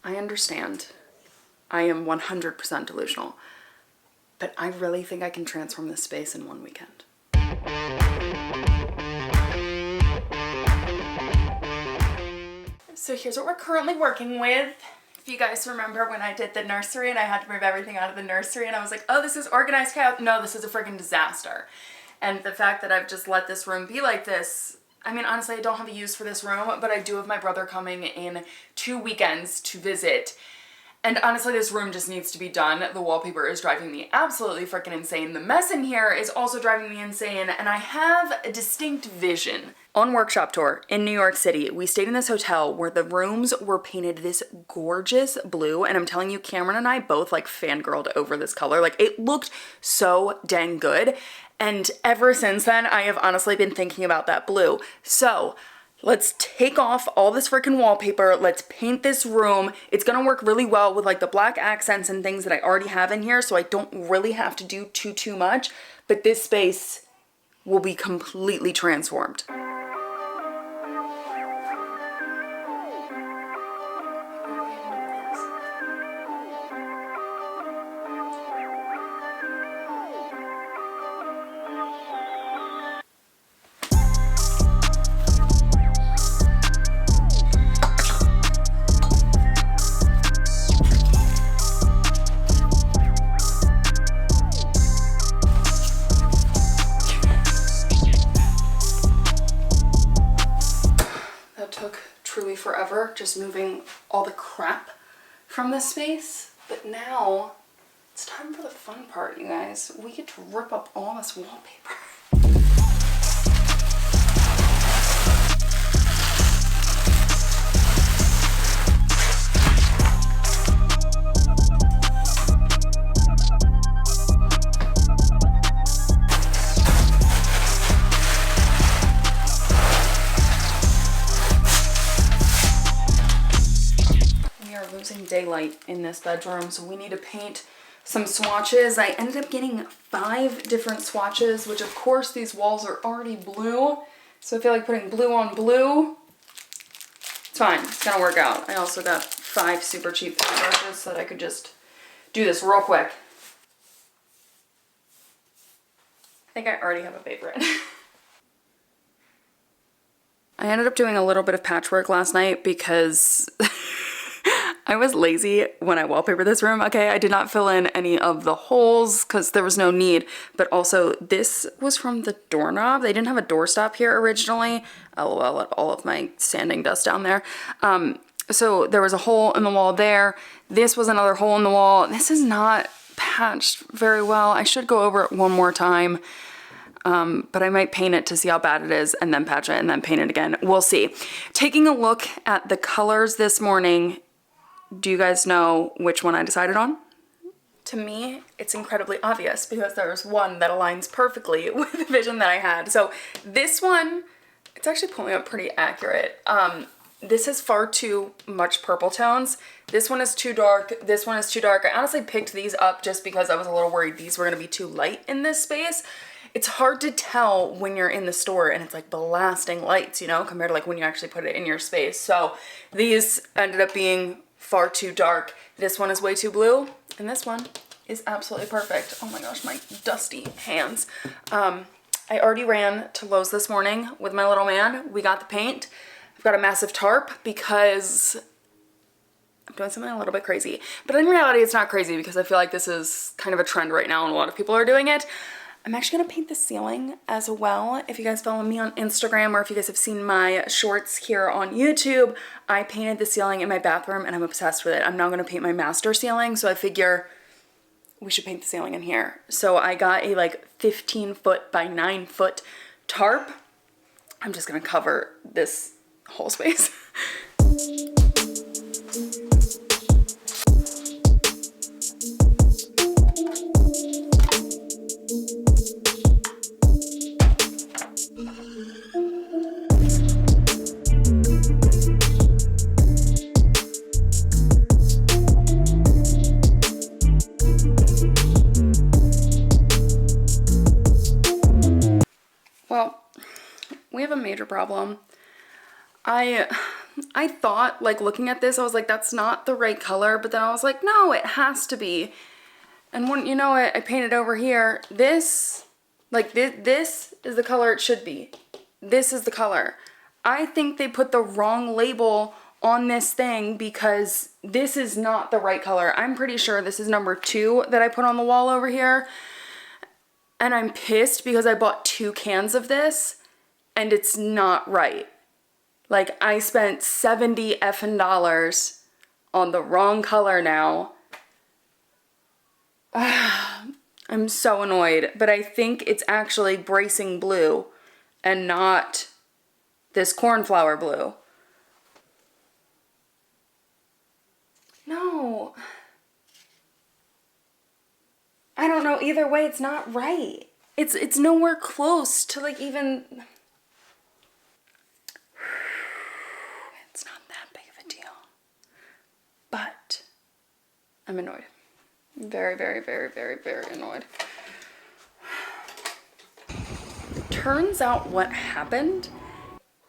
I understand. I am 100% delusional. But I really think I can transform this space in one weekend. So here's what we're currently working with. If you guys remember when I did the nursery and I had to move everything out of the nursery and I was like, oh, this is organized chaos. No, this is a freaking disaster. And the fact that I've just let this room be like this, I mean, honestly, I don't have a use for this room, but I do have my brother coming in 2 weekends to visit. And honestly, this room just needs to be done. The wallpaper is driving me absolutely freaking insane. The mess in here is also driving me insane, and I have a distinct vision. On workshop tour in New York City, we stayed in this hotel where the rooms were painted this gorgeous blue, and I'm telling you, Cameron and I both like fangirled over this color. Like, it looked so dang good. And ever since then, I have honestly been thinking about that blue. So let's take off all this freaking wallpaper. Let's paint this room. It's gonna work really well with like the black accents and things that I already have in here, so I don't really have to do too much, but this space will be completely transformed. Forever just moving all the crap from this space, but now it's time for the fun part, you guys. We get to rip up all this wallpaper. Losing daylight in this bedroom, so we need to paint some swatches. I ended up getting 5 different swatches, which of course these walls are already blue, so I feel like putting blue on blue, it's fine, it's gonna work out. I also got 5 super cheap paintbrushes so that I could just do this real quick. I think I already have a favorite. I ended up doing a little bit of patchwork last night because I was lazy when I wallpapered this room, okay? I did not fill in any of the holes because there was no need, but also this was from the doorknob. They didn't have a doorstop here originally. LOL at all of my sanding dust down there. So there was a hole in the wall there. This was another hole in the wall. This is not patched very well. I should go over it one more time. But I might paint it to see how bad it is and then patch it and then paint it again. We'll see. Taking a look at the colors this morning, do you guys know which one I decided on? To me, it's incredibly obvious because there's one that aligns perfectly with the vision that I had. So this one, it's actually pulling up pretty accurate. This is far too much purple tones. This one is too dark. This one is too dark. I honestly picked these up just because I was a little worried these were gonna be too light in this space. It's hard to tell when you're in the store and it's like blasting lights, you know, compared to like when you actually put it in your space. So these ended up being far too dark. This one is way too blue, and this one is absolutely perfect. Oh my gosh, my dusty hands. I already ran to Lowe's this morning with my little man. We got the paint. I've got a massive tarp because I'm doing something a little bit crazy. But in reality, it's not crazy because I feel like this is kind of a trend right now and a lot of people are doing it. I'm actually gonna paint the ceiling as well. If you guys follow me on Instagram or if you guys have seen my shorts here on YouTube, I painted the ceiling in my bathroom and I'm obsessed with it. I'm now gonna paint my master ceiling, so I figure we should paint the ceiling in here. So I got a like 15-foot by 9-foot tarp. I'm just gonna cover this whole space. Well, we have a major problem. I thought, like, looking at this, I was like, that's not the right color, but then I was like, no, it has to be. And wouldn't you know it, I painted over here. This, like, this is the color it should be. This is the color. I think they put the wrong label on this thing because this is not the right color. I'm pretty sure this is number 2 that I put on the wall over here. And I'm pissed because I bought 2 cans of this and it's not right. Like, I spent 70 effing dollars on the wrong color now. I'm so annoyed, but I think it's actually bracing blue and not this cornflower blue. No. I don't know, either way, it's not right. It's nowhere close to, like, even... It's not that big of a deal. But I'm annoyed. Very, very, very, very, very annoyed. Turns out what happened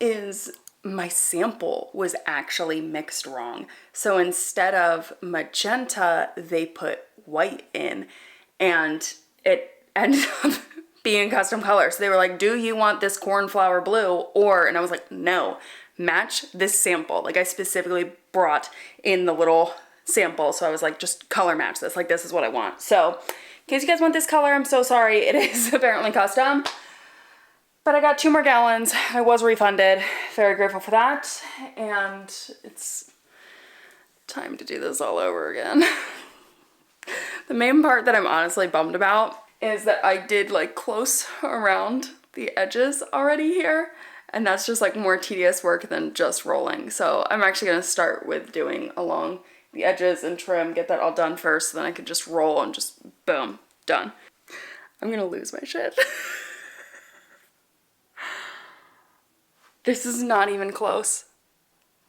is my sample was actually mixed wrong. So instead of magenta, they put white in, and it ended up being custom color. So they were like, do you want this cornflower blue? Or, and I was like, no, match this sample. Like, I specifically brought in the little sample. So I was like, just color match this. Like, this is what I want. So in case you guys want this color, I'm so sorry. It is apparently custom. But I got 2 more gallons. I was refunded. Very grateful for that. And it's time to do this all over again. The main part that I'm honestly bummed about is that I did, like, close around the edges already here. And that's just, like, more tedious work than just rolling. So I'm actually going to start with doing along the edges and trim, get that all done first, so then I can just roll and just boom, done. I'm going to lose my shit. This is not even close.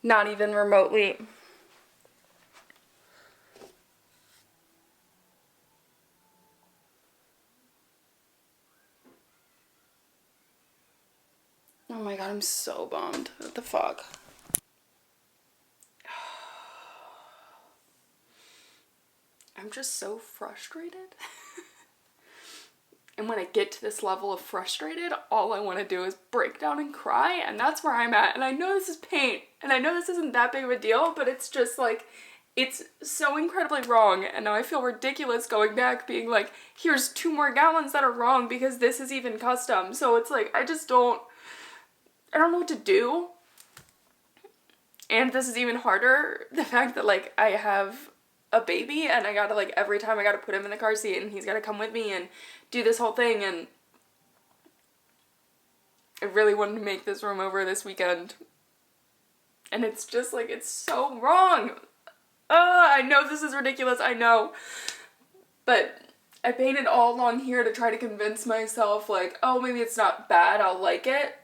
Not even remotely. Oh my god, I'm so bummed. What the fuck? I'm just so frustrated. And when I get to this level of frustrated, all I want to do is break down and cry, and that's where I'm at. And I know this is paint, and I know this isn't that big of a deal, but it's just like, it's so incredibly wrong, and now I feel ridiculous going back being like, here's 2 more gallons that are wrong because this is even custom. So it's like, I don't know what to do. And this is even harder, the fact that, like, I have a baby and I gotta, like, every time I gotta put him in the car seat and he's gotta come with me and do this whole thing, and I really wanted to make this room over this weekend. And it's just like, it's so wrong. I know this is ridiculous, I know. But I painted all along here to try to convince myself, like, oh, maybe it's not bad, I'll like it.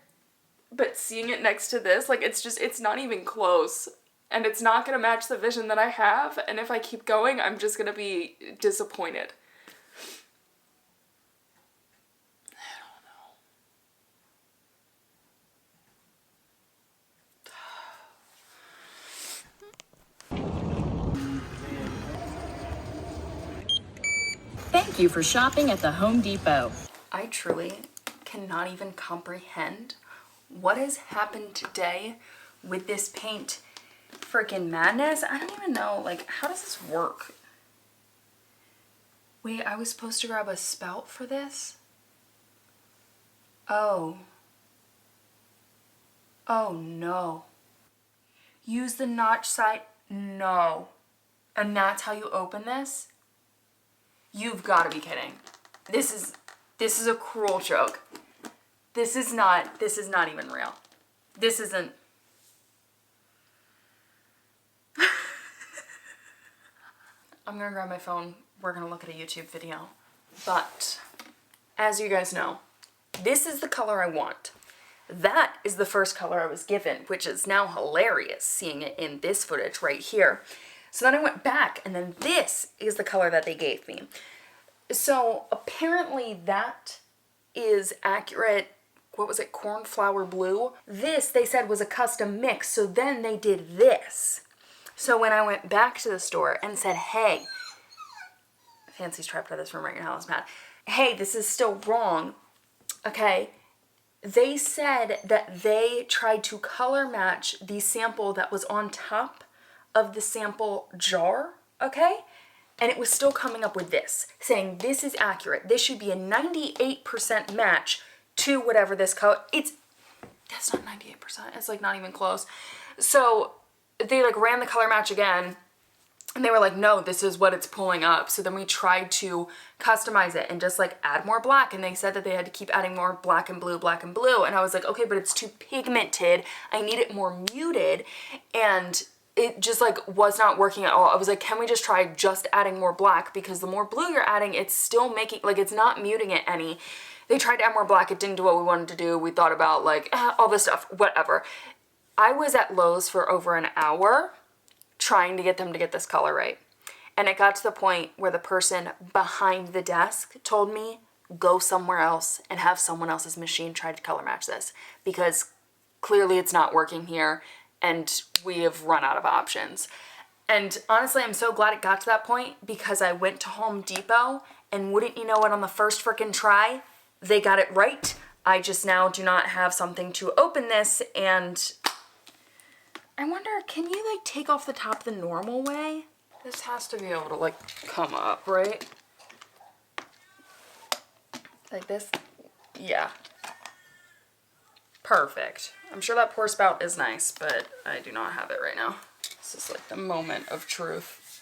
But seeing it next to this, like, it's not even close. And it's not gonna match the vision that I have. And if I keep going, I'm just gonna be disappointed. Thank you for shopping at the Home Depot. I truly cannot even comprehend what has happened today with this paint. Freaking madness. I don't even know, like, how does this work? Wait, I was supposed to grab a spout for this? Oh. Oh no. Use the notch side? No. And that's how you open this? You've got to be kidding. This is a cruel joke. This is not even real. This isn't. I'm gonna grab my phone. We're gonna look at a YouTube video. But as you guys know, this is the color I want. That is the first color I was given, which is now hilarious seeing it in this footage right here. So then I went back, and then this is the color that they gave me. So apparently that is accurate what was it, cornflower blue. This, they said, was a custom mix, so then they did this. So when I went back to the store and said, hey, Fancy's trapped out of this room right now, it's mad. Hey, this is still wrong, okay? They said that they tried to color match the sample that was on top of the sample jar, okay? And it was still coming up with this, saying this is accurate. This should be a 98% match to whatever this color. That's not 98%. It's like not even close. So they like ran the color match again, and they were like, no, this is what it's pulling up. So then we tried to customize it and just like add more black, and they said that they had to keep adding more black and blue, black and blue. And I was like, okay, but it's too pigmented. I need it more muted. And it just like was not working at all. I was like, can we just try just adding more black? Because the more blue you're adding, it's still making, like it's not muting it any. They tried to add more black. It didn't do what we wanted to do. We thought about like all this stuff, whatever. I was at Lowe's for over an hour trying to get them to get this color right. And it got to the point where the person behind the desk told me, go somewhere else and have someone else's machine try to color match this, because clearly it's not working here and we have run out of options. And honestly, I'm so glad it got to that point, because I went to Home Depot and wouldn't you know it, on the first frickin' try, they got it right. I just now do not have something to open this, and I wonder, can you like take off the top the normal way? This has to be able to like come up, right? Like this? Yeah. Perfect. I'm sure that pour spout is nice, but I do not have it right now. This is like the moment of truth.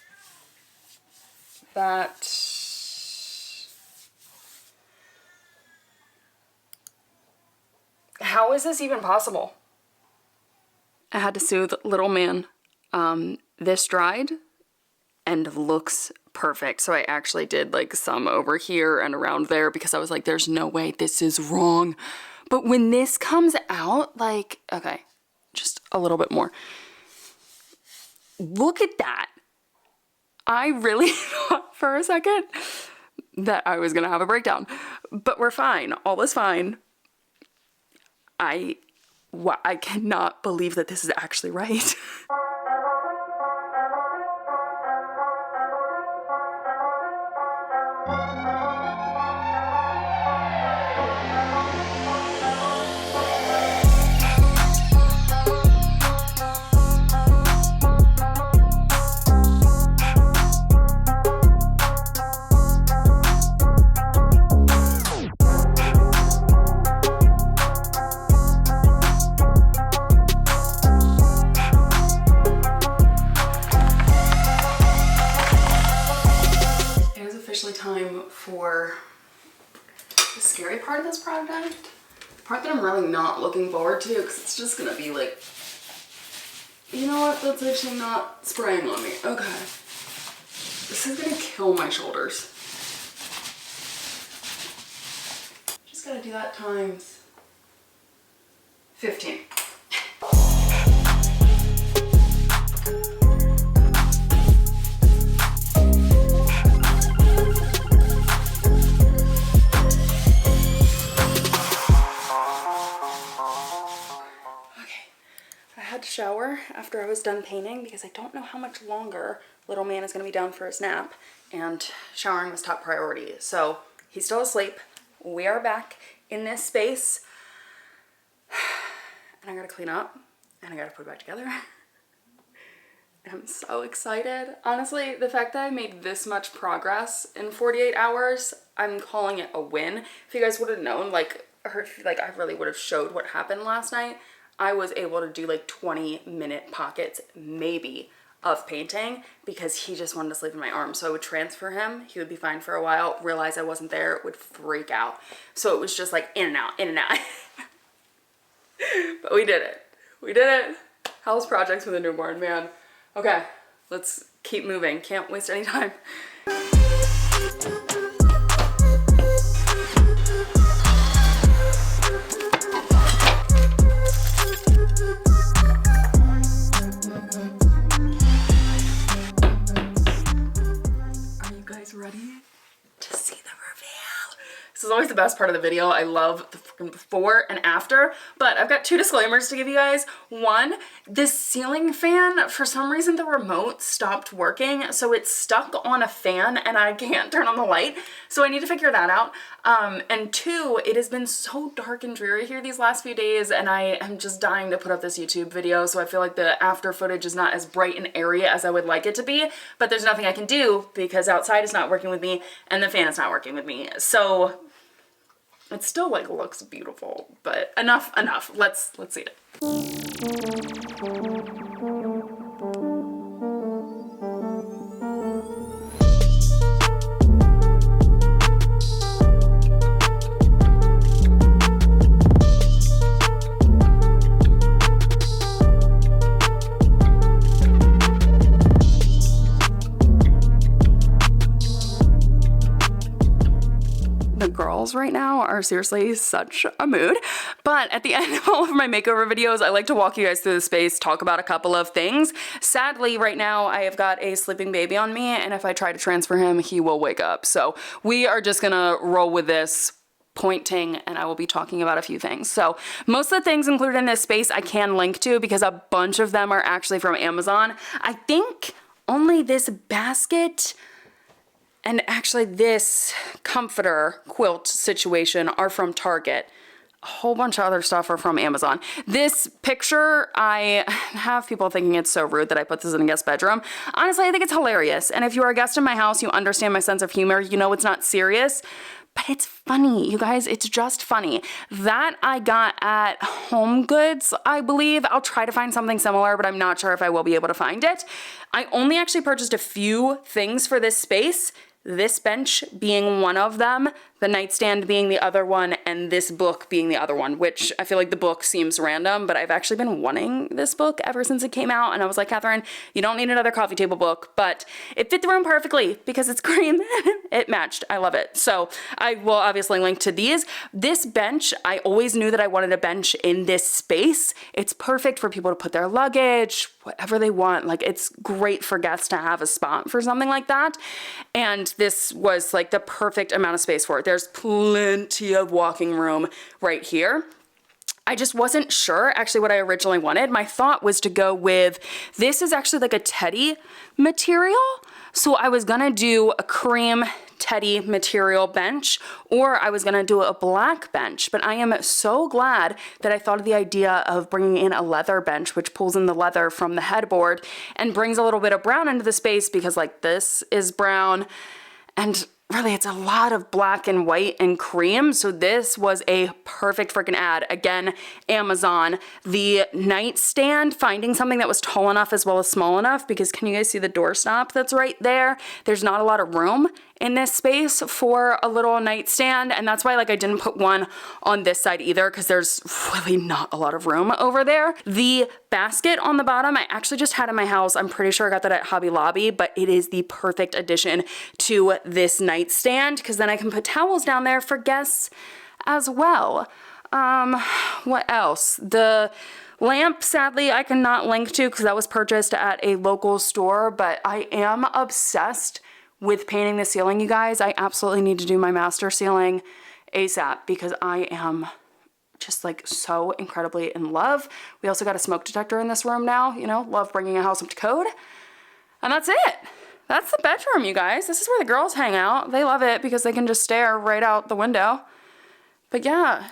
How is this even possible? I had to soothe little man. This dried and looks perfect. So I actually did like some over here and around there, because I was like, there's no way this is wrong. But when this comes out, like, okay, just a little bit more. Look at that. I really thought for a second that I was gonna have a breakdown, but we're fine. All is fine. I cannot believe that this is actually right. Time for the scary part of this project. The part that I'm really not looking forward to, because it's just gonna be like, you know what, that's actually not spraying on me. Okay. This is gonna kill my shoulders. Just gotta do that times 15. Shower after I was done painting, because I don't know how much longer little man is going to be down for his nap, and showering was top priority. So he's still asleep. We are back in this space, and I gotta clean up and I gotta put it back together. And I'm so excited. Honestly, the fact that I made this much progress in 48 hours, I'm calling it a win. If you guys would have known, like I really would have showed what happened last night. I was able to do like 20-minute pockets, maybe, of painting, because he just wanted to sleep in my arms. So I would transfer him, he would be fine for a while, realize I wasn't there, would freak out. So it was just like in and out, in and out. But we did it. We did it. House projects with a newborn, man. Okay, let's keep moving. Can't waste any time. Ready to see the reveal? This is always the best part of the video. I love the before and after, but I've got 2 disclaimers to give you guys. One, this ceiling fan, for some reason the remote stopped working, so it's stuck on a fan and I can't turn on the light, so I need to figure that out. And 2, it has been so dark and dreary here these last few days, and I am just dying to put up this YouTube video, so I feel like the after footage is not as bright and airy as I would like it to be, but there's nothing I can do because outside is not working with me and the fan is not working with me. So it still like looks beautiful, but enough. Let's see it. The girls right now are seriously such a mood, but at the end of all of my makeover videos, I like to walk you guys through the space, talk about a couple of things. Sadly, right now I have got a sleeping baby on me, and if I try to transfer him, he will wake up. So we are just gonna roll with this pointing, and I will be talking about a few things. So most of the things included in this space I can link to because a bunch of them are actually from Amazon. I think only this basket and actually this comforter quilt situation are from Target. A whole bunch of other stuff are from Amazon. This picture, I have people thinking it's so rude that I put this in a guest bedroom. Honestly, I think it's hilarious. And if you are a guest in my house, you understand my sense of humor. You know it's not serious, but it's funny, you guys. It's just funny. That I got at Home Goods, I believe. I'll try to find something similar, but I'm not sure if I will be able to find it. I only actually purchased a few things for this space. This bench being one of them, the nightstand being the other one, and this book being the other one, which I feel like the book seems random, but I've actually been wanting this book ever since it came out, and I was like, Cathrin, you don't need another coffee table book, but it fit the room perfectly because it's green. It matched. I love it. So I will obviously link to these. This bench, I always knew that I wanted a bench in this space. It's perfect for people to put their luggage, whatever they want. Like, it's great for guests to have a spot for something like that. And this was like the perfect amount of space for it. There's plenty of walking room right here. I just wasn't sure actually what I originally wanted. My thought was to go with, this is actually like a teddy material. So I was gonna do a cream teddy material bench, or I was gonna do a black bench, but I am so glad that I thought of the idea of bringing in a leather bench, which pulls in the leather from the headboard and brings a little bit of brown into the space, because like this is brown and really it's a lot of black and white and cream. So this was a perfect freaking ad. Again, Amazon. The nightstand, finding something that was tall enough as well as small enough, because can you guys see the doorstop that's right there? There's not a lot of room in this space for a little nightstand, and that's why like I didn't put one on this side either, because there's really not a lot of room over there. The basket on the bottom I actually just had in my house. I'm pretty sure I got that at Hobby Lobby, but it is the perfect addition to this nightstand, because then I can put towels down there for guests as well. What else? The lamp, sadly, I cannot link to because that was purchased at a local store, but I am obsessed with painting the ceiling, you guys. I absolutely need to do my master ceiling ASAP because I am just like so incredibly in love. We also got a smoke detector in this room now, you know, love bringing a house up to code. And that's it. That's the bedroom, you guys. This is where the girls hang out. They love it because they can just stare right out the window. But yeah,